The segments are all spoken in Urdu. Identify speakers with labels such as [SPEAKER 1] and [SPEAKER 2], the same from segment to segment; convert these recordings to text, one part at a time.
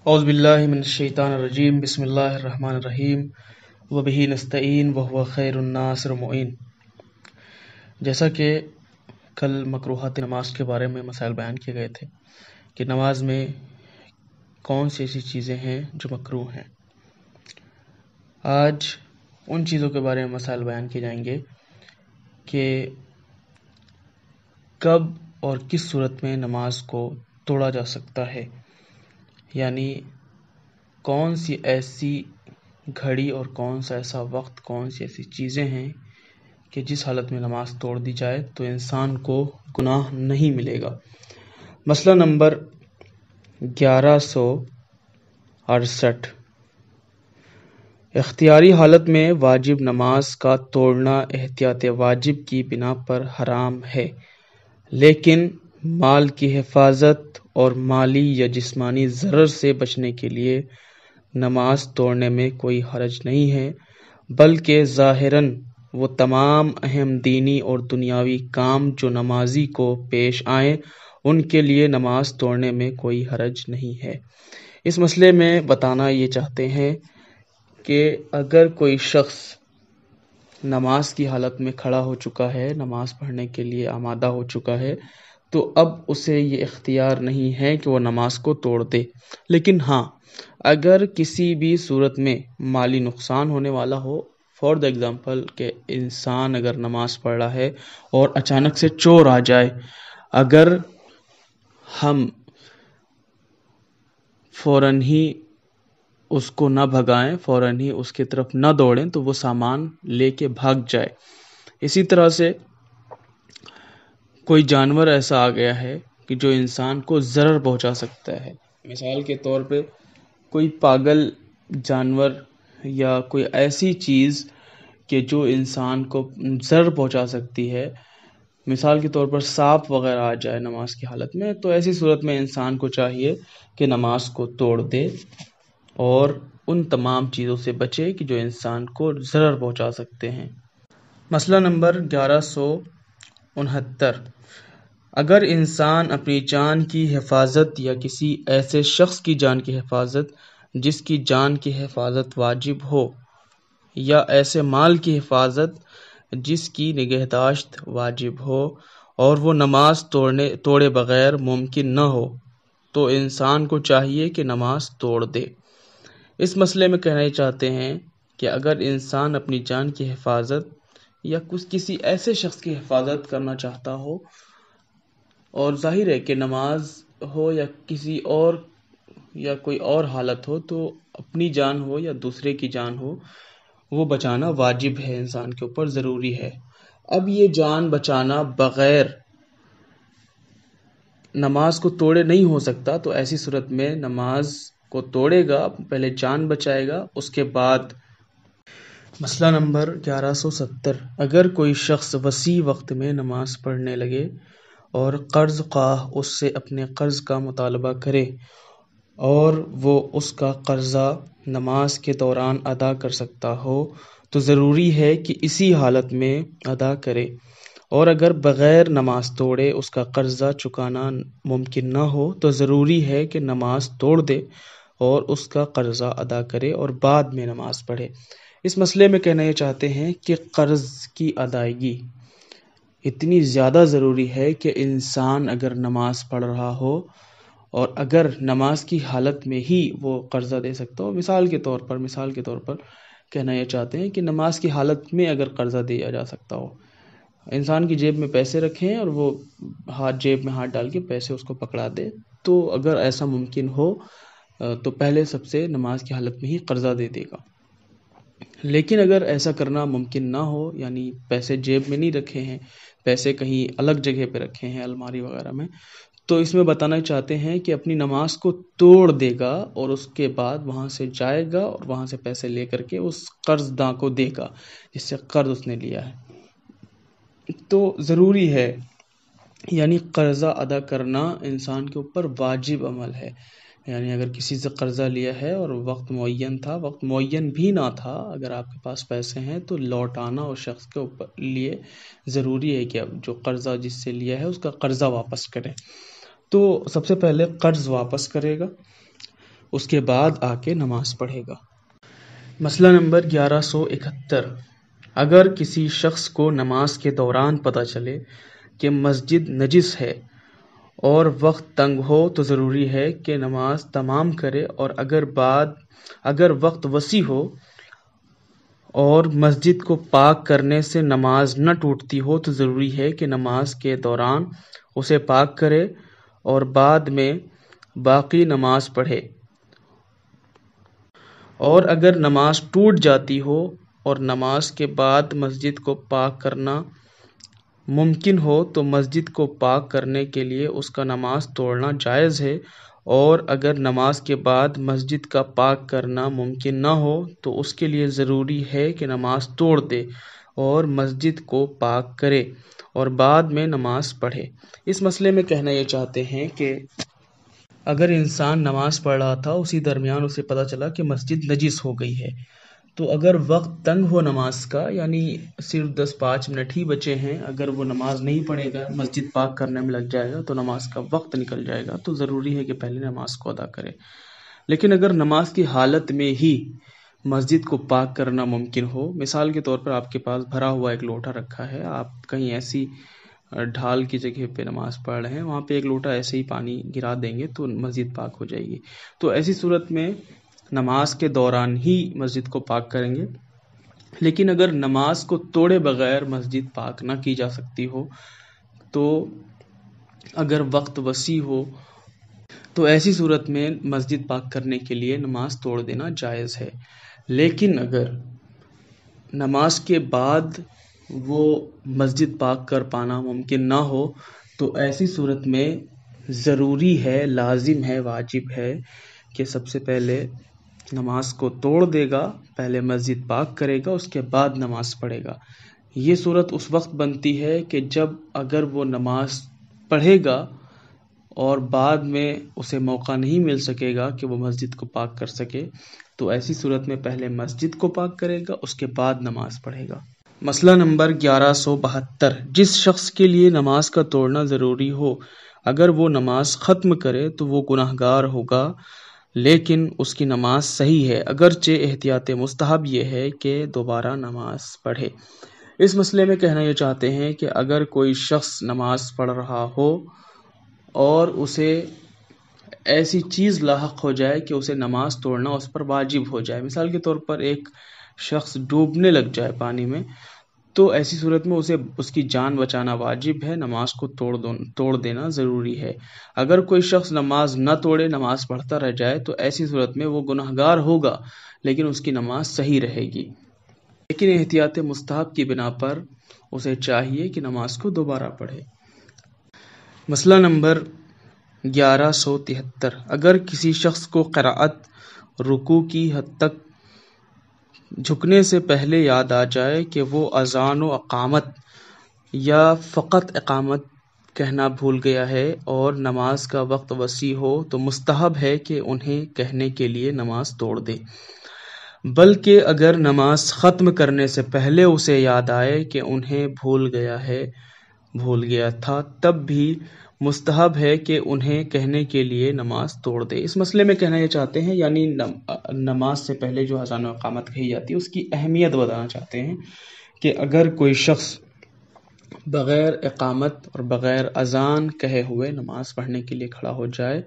[SPEAKER 1] اعوذ باللہ من الشیطان الرجیم بسم اللہ الرحمن الرحیم وبہ نستعین وہو خیر الناصر معین۔ جیسا کہ کل مکروہات نماز کے بارے میں مسائل بیان کیے گئے تھے کہ نماز میں کون سی ایسی چیزیں ہیں جو مکروہ ہیں، آج ان چیزوں کے بارے میں مسائل بیان کیے جائیں گے کہ کب اور کس صورت میں نماز کو توڑا جا سکتا ہے، یعنی کون سی ایسی گھڑی اور کون سا ایسا وقت، کون سی ایسی چیزیں ہیں کہ جس حالت میں نماز توڑ دی جائے تو انسان کو گناہ نہیں ملے گا۔ مسئلہ نمبر 1168، اختیاری حالت میں واجب نماز کا توڑنا احتیاط واجب کی بنا پر حرام ہے، لیکن مال کی حفاظت اور مالی یا جسمانی ضرر سے بچنے کے لیے نماز توڑنے میں کوئی حرج نہیں ہے، بلکہ ظاہراً وہ تمام اہم دینی اور دنیاوی کام جو نمازی کو پیش آئیں ان کے لیے نماز توڑنے میں کوئی حرج نہیں ہے۔ اس مسئلے میں بتانا یہ چاہتے ہیں کہ اگر کوئی شخص نماز کی حالت میں کھڑا ہو چکا ہے، نماز پڑھنے کے لیے آمادہ ہو چکا ہے، تو اب اسے یہ اختیار نہیں ہے کہ وہ نماز کو توڑ دے، لیکن ہاں اگر کسی بھی صورت میں مالی نقصان ہونے والا ہو، فار دا ایگزامپل کہ انسان اگر نماز پڑھ رہا ہے اور اچانک سے چور آ جائے، اگر ہم فوراً ہی اس کو نہ بھگائیں، فوراً ہی اس کی طرف نہ دوڑیں تو وہ سامان لے کے بھاگ جائے۔ اسی طرح سے کوئی جانور ایسا آ گیا ہے کہ جو انسان کو ضرر پہنچا سکتا ہے، مثال کے طور پہ کوئی پاگل جانور یا کوئی ایسی چیز کہ جو انسان کو ضرر پہنچا سکتی ہے، مثال کے طور پر سانپ وغیرہ آ جائے نماز کی حالت میں، تو ایسی صورت میں انسان کو چاہیے کہ نماز کو توڑ دے اور ان تمام چیزوں سے بچے کہ جو انسان کو ضرر پہنچا سکتے ہیں۔ مسئلہ نمبر 1169، اگر انسان اپنی جان کی حفاظت یا کسی ایسے شخص کی جان کی حفاظت جس کی جان کی حفاظت واجب ہو، یا ایسے مال کی حفاظت جس کی نگہداشت واجب ہو اور وہ نماز توڑے بغیر ممکن نہ ہو، تو انسان کو چاہیے کہ نماز توڑ دے۔ اس مسئلے میں کہنا یہ چاہتے ہیں کہ اگر انسان اپنی جان کی حفاظت یا کسی ایسے شخص کی حفاظت کرنا چاہتا ہو، اور ظاہر ہے کہ نماز ہو یا کسی اور یا کوئی اور حالت ہو، تو اپنی جان ہو یا دوسرے کی جان ہو، وہ بچانا واجب ہے، انسان کے اوپر ضروری ہے۔ اب یہ جان بچانا بغیر نماز کو توڑے نہیں ہو سکتا، تو ایسی صورت میں نماز کو توڑے گا، پہلے جان بچائے گا، اس کے بعد۔ مسئلہ نمبر 1170، اگر کوئی شخص وسیع وقت میں نماز پڑھنے لگے اور قرض خواہ اس سے اپنے قرض کا مطالبہ کرے اور وہ اس کا قرضہ نماز کے دوران ادا کر سکتا ہو، تو ضروری ہے کہ اسی حالت میں ادا کرے، اور اگر بغیر نماز توڑے اس کا قرضہ چکانا ممکن نہ ہو تو ضروری ہے کہ نماز توڑ دے اور اس کا قرضہ ادا کرے اور بعد میں نماز پڑھے۔ اس مسئلے میں کہنا یہ چاہتے ہیں کہ قرض کی ادائیگی اتنی زیادہ ضروری ہے کہ انسان اگر نماز پڑھ رہا ہو اور اگر نماز کی حالت میں ہی وہ قرضہ دے سکتا ہو، مثال کے طور پر کہنا یہ چاہتے ہیں کہ نماز کی حالت میں اگر قرضہ دیا جا سکتا ہو، انسان کی جیب میں پیسے رکھیں اور وہ جیب میں ہاتھ ڈال کے پیسے اس کو پکڑا دے، تو اگر ایسا ممکن ہو تو پہلے سب سے نماز کی حالت میں ہی قرضہ دے دے گا۔ لیکن اگر ایسا کرنا ممکن نہ ہو، یعنی پیسے جیب میں نہیں رکھے ہیں، پیسے کہیں الگ جگہ پہ رکھے ہیں الماری وغیرہ میں، تو اس میں بتانا چاہتے ہیں کہ اپنی نماز کو توڑ دے گا اور اس کے بعد وہاں سے جائے گا اور وہاں سے پیسے لے کر کے اس قرض داں کو دے گا جس سے قرض اس نے لیا ہے۔ تو ضروری ہے، یعنی قرضہ ادا کرنا انسان کے اوپر واجب عمل ہے، یعنی اگر کسی سے قرضہ لیا ہے اور وقت معین تھا، وقت معین بھی نہ تھا، اگر آپ کے پاس پیسے ہیں تو لوٹانا اس شخص کے اوپر لیے ضروری ہے کہ اب جو قرضہ جس سے لیا ہے اس کا قرضہ واپس کرے۔ تو سب سے پہلے قرض واپس کرے گا، اس کے بعد آ کے نماز پڑھے گا۔ مسئلہ نمبر 1171، اگر کسی شخص کو نماز کے دوران پتہ چلے کہ مسجد نجس ہے اور وقت تنگ ہو تو ضروری ہے کہ نماز تمام کرے، اور اگر وقت وسیع ہو اور مسجد کو پاک کرنے سے نماز نہ ٹوٹتی ہو تو ضروری ہے کہ نماز کے دوران اسے پاک کرے اور بعد میں باقی نماز پڑھے، اور اگر نماز ٹوٹ جاتی ہو اور نماز کے بعد مسجد کو پاک کرنا ممکن ہو تو مسجد کو پاک کرنے کے لیے اس کا نماز توڑنا جائز ہے، اور اگر نماز کے بعد مسجد کا پاک کرنا ممکن نہ ہو تو اس کے لیے ضروری ہے کہ نماز توڑ دے اور مسجد کو پاک کرے اور بعد میں نماز پڑھے۔ اس مسئلے میں کہنا یہ چاہتے ہیں کہ اگر انسان نماز پڑھ رہا تھا، اسی درمیان اسے پتہ چلا کہ مسجد نجس ہو گئی ہے، تو اگر وقت تنگ ہو نماز کا، یعنی صرف 10-5 منٹ ہی بچے ہیں، اگر وہ نماز نہیں پڑھے گا، مسجد پاک کرنے میں لگ جائے گا تو نماز کا وقت نکل جائے گا، تو ضروری ہے کہ پہلے نماز کو ادا کرے۔ لیکن اگر نماز کی حالت میں ہی مسجد کو پاک کرنا ممکن ہو، مثال کے طور پر آپ کے پاس بھرا ہوا ایک لوٹا رکھا ہے، آپ کہیں ایسی ڈھال کی جگہ پہ نماز پڑھ رہے ہیں، وہاں پہ ایک لوٹا ایسے ہی پانی گرا دیں گے تو مسجد پاک ہو جائے گی، تو ایسی صورت میں نماز کے دوران ہی مسجد کو پاک کریں گے۔ لیکن اگر نماز کو توڑے بغیر مسجد پاک نہ کی جا سکتی ہو، تو اگر وقت وسیع ہو تو ایسی صورت میں مسجد پاک کرنے کے لیے نماز توڑ دینا جائز ہے۔ لیکن اگر نماز کے بعد وہ مسجد پاک کر پانا ممکن نہ ہو تو ایسی صورت میں ضروری ہے، لازم ہے، واجب ہے کہ سب سے پہلے نماز کو توڑ دے گا، پہلے مسجد پاک کرے گا، اس کے بعد نماز پڑھے گا۔ یہ صورت اس وقت بنتی ہے کہ جب اگر وہ نماز پڑھے گا اور بعد میں اسے موقع نہیں مل سکے گا کہ وہ مسجد کو پاک کر سکے، تو ایسی صورت میں پہلے مسجد کو پاک کرے گا، اس کے بعد نماز پڑھے گا۔ مسئلہ نمبر 1172، جس شخص کے لیے نماز کا توڑنا ضروری ہو، اگر وہ نماز ختم کرے تو وہ گناہگار ہوگا، لیکن اس کی نماز صحیح ہے، اگرچہ احتیاط مستحب یہ ہے کہ دوبارہ نماز پڑھے۔ اس مسئلے میں کہنا یہ چاہتے ہیں کہ اگر کوئی شخص نماز پڑھ رہا ہو اور اسے ایسی چیز لاحق ہو جائے کہ اسے نماز توڑنا اس پر واجب ہو جائے، مثال کے طور پر ایک شخص ڈوبنے لگ جائے پانی میں، تو ایسی صورت میں اسے اس کی جان بچانا واجب ہے، نماز کو توڑ دینا ضروری ہے۔ اگر کوئی شخص نماز نہ توڑے، نماز پڑھتا رہ جائے، تو ایسی صورت میں وہ گناہگار ہوگا، لیکن اس کی نماز صحیح رہے گی، لیکن احتیاط مستحب کی بنا پر اسے چاہیے کہ نماز کو دوبارہ پڑھے۔ مسئلہ نمبر 1173، اگر کسی شخص کو قرأت رکوع کی حد تک جھکنے سے پہلے یاد آ جائے کہ وہ اذان و اقامت یا فقط اقامت کہنا بھول گیا ہے اور نماز کا وقت وسیع ہو تو مستحب ہے کہ انہیں کہنے کے لیے نماز توڑ دے، بلکہ اگر نماز ختم کرنے سے پہلے اسے یاد آئے کہ انہیں بھول گیا تھا، تب بھی مستحب ہے کہ انہیں کہنے کے لیے نماز توڑ دے۔ اس مسئلے میں کہنا یہ چاہتے ہیں، یعنی نماز سے پہلے جو اذان و اقامت کہی جاتی ہے اس کی اہمیت بتانا چاہتے ہیں کہ اگر کوئی شخص بغیر اقامت اور بغیر اذان کہے ہوئے نماز پڑھنے کے لیے کھڑا ہو جائے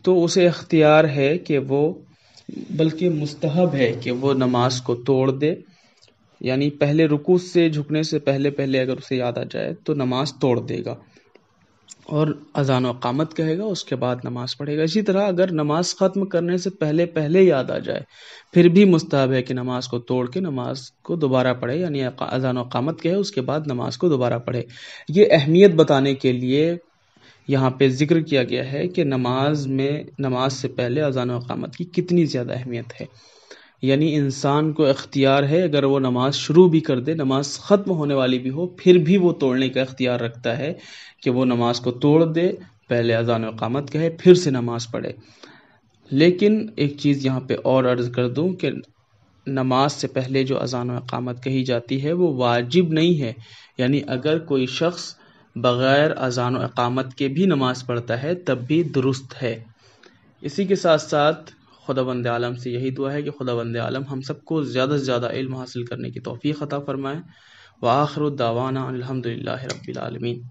[SPEAKER 1] تو اسے اختیار ہے کہ بلکہ مستحب ہے کہ وہ نماز کو توڑ دے، یعنی پہلے رکوع سے جھکنے سے پہلے اگر اسے یاد آ جائے تو نماز توڑ دے گا اور اذان و اقامت کہے گا، اس کے بعد نماز پڑھے گا۔ اسی طرح اگر نماز ختم کرنے سے پہلے یاد آ جائے پھر بھی مستحب ہے کہ نماز کو توڑ کے نماز کو دوبارہ پڑھے، یعنی اذان و اقامت کہے اس کے بعد نماز کو دوبارہ پڑھے۔ یہ اہمیت بتانے کے لیے یہاں پہ ذکر کیا گیا ہے کہ نماز سے پہلے اذان و اقامت کی کتنی زیادہ اہمیت ہے، یعنی انسان کو اختیار ہے، اگر وہ نماز شروع بھی کر دے، نماز ختم ہونے والی بھی ہو، پھر بھی وہ توڑنے کا اختیار رکھتا ہے کہ وہ نماز کو توڑ دے، پہلے اذان و اقامت کہے پھر سے نماز پڑھے۔ لیکن ایک چیز یہاں پہ اور عرض کر دوں کہ نماز سے پہلے جو اذان و اقامت کہی جاتی ہے وہ واجب نہیں ہے، یعنی اگر کوئی شخص بغیر اذان و اقامت کے بھی نماز پڑھتا ہے تب بھی درست ہے، اسی کے ساتھ ساتھ خداوند عالم سے یہی دعا ہے کہ خداوند عالم ہم سب کو زیادہ سے زیادہ علم حاصل کرنے کی توفیق عطا فرمائے۔ وآخر الدعوانا الحمد للہ رب العالمین۔